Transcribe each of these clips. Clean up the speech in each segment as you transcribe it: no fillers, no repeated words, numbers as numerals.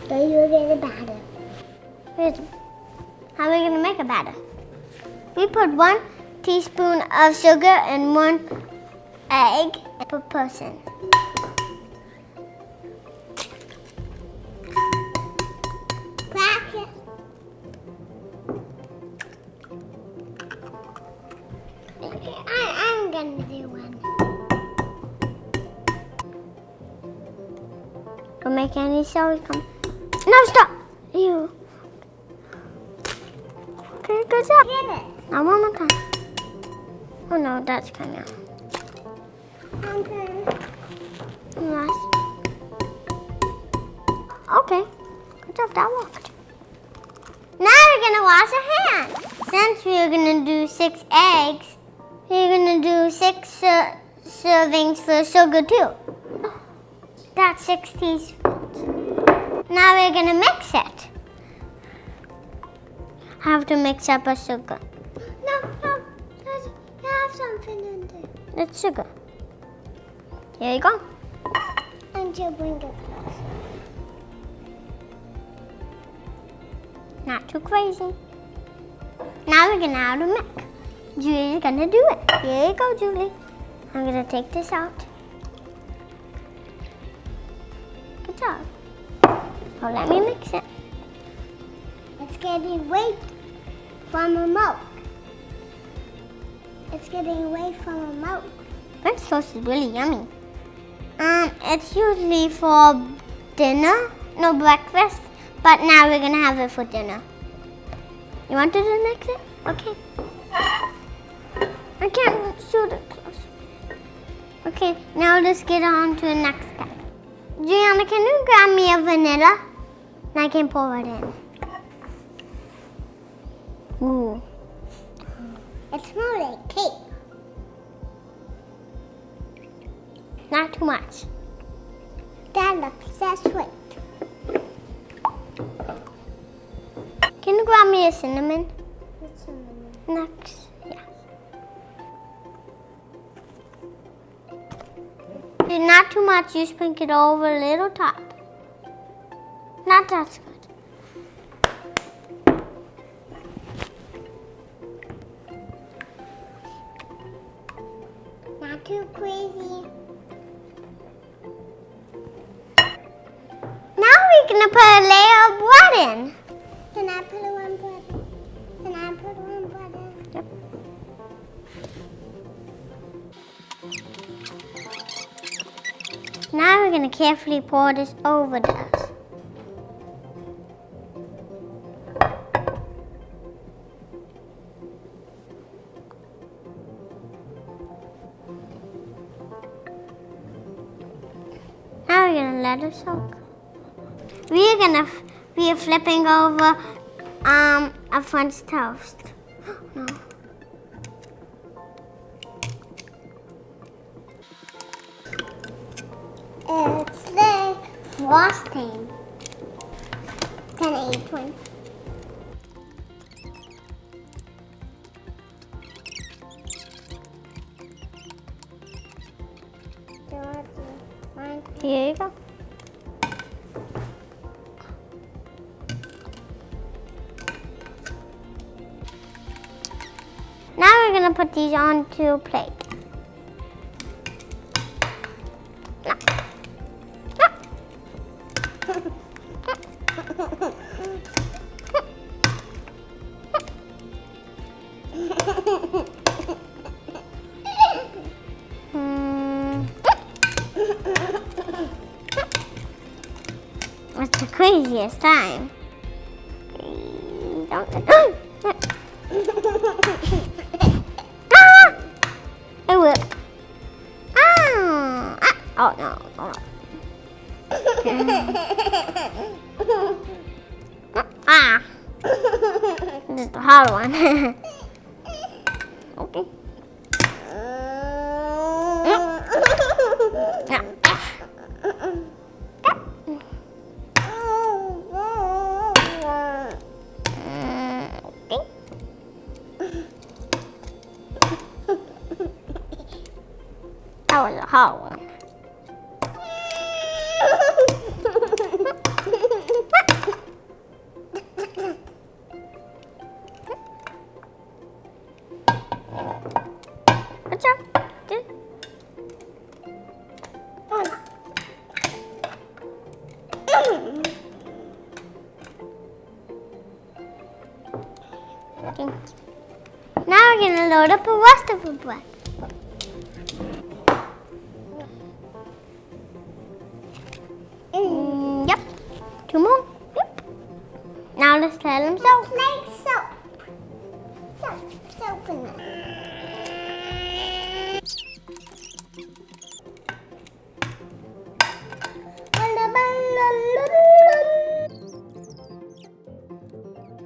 So you get a batter. How are we going to make a batter? We put 1 teaspoon of sugar and 1 egg per person. Crack it. I'm gonna do one. Don't make any sounds. Come. No, stop. You. Okay, good job. Get it. Now one more time. Oh no, that's coming out. Okay. Last. Okay. Good job, that worked. Now we're gonna wash our hands. Since we're gonna do 6 eggs, we're gonna do 6 servings for sugar too. That's 6 teaspoons. Now we're gonna mix it. Have to mix up a sugar. No, you have something in there. It's sugar. Here you go. And you bring it closer. Not too crazy. Now we're gonna add a mix. Julie's gonna do it. Here you go, Julie. I'm gonna take this out. Good job. Oh, let me mix it. It's getting away from the milk. It's getting away from the milk. French toast is really yummy. It's usually for dinner, no breakfast, but now we're gonna have it for dinner. You want to do mix it? Okay. I can't shoot it close. Okay, now let's get on to the next step. Giuliana, can you grab me a vanilla? And I can pour it in. Ooh. It smells like cake. Not too much. That looks so sweet. Can you grab me a cinnamon? What's cinnamon? Next, yeah. Not too much, you sprinkle it over a little top. Not that's good. Not too crazy. Now we're gonna put a layer of bread in. Can I put one bread in? Can I put one bread in? Yep. Now we're gonna carefully pour this over this. Now we're gonna let it soak. We are flipping over a French toast. No. It's the frosting. Can I eat one? Here you go. Now we're gonna put these onto a plate. It's the craziest time. Don't. It will. Oh no. This is the hard one. Okay. That was a hard one. Thank you. Now we're gonna load up the rest of the bread. Yep. 2 more. Yep. Now let's let them soak. Like soap. Soap in it.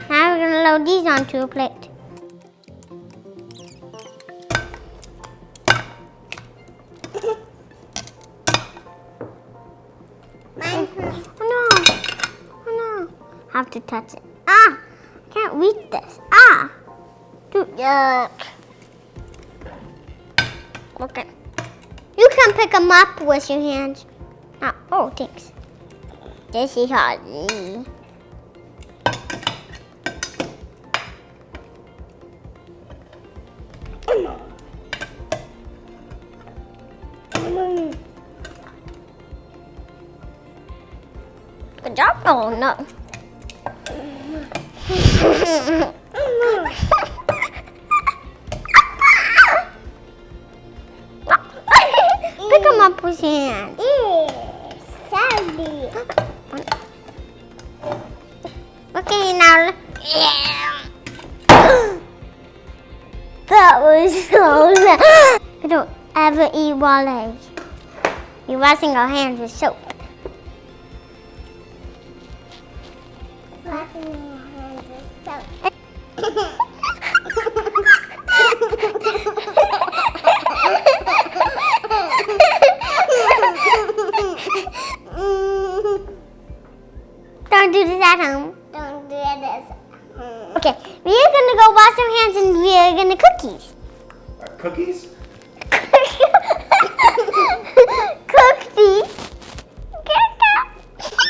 Now we're gonna load these onto a plate. Oh no. I have to touch it. I can't reach this. Dude, yuck. Okay. You can pick them up with your hands. Oh, thanks. This is hard. Good job. Oh no. Pick them up with your hands. Sandy. Okay, now. That was so nice. We don't ever eat raw eggs. We're washing our hands with soap. Washing your hands with soap. Don't do this at home. Don't do this. Okay, we're gonna go wash our hands and we're gonna cookies. Cookies? Cookies.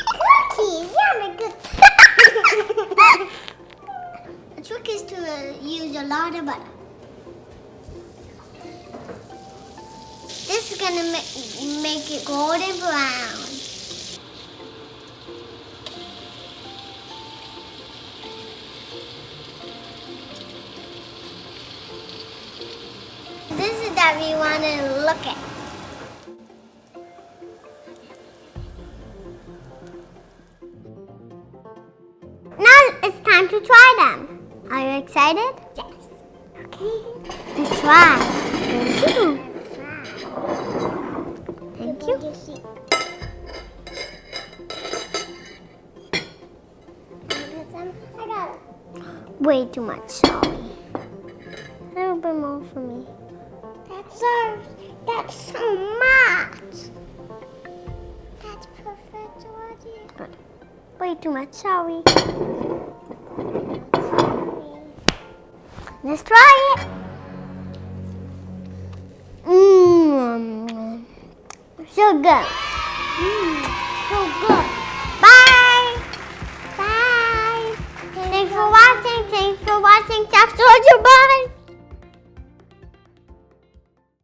Cookies. Yummy cookies. The trick is to use a lot of butter. This is gonna make it golden brown. This is that we want to look at. Now it's time to try them. Are you excited? Yes. Okay. Let's try. Thank you. Thank you. I got it. Way too much, sorry. A little bit more for me. That's so much. That's perfect, Georgie. Good. Way too much, sorry. Let's try it. So good. So good.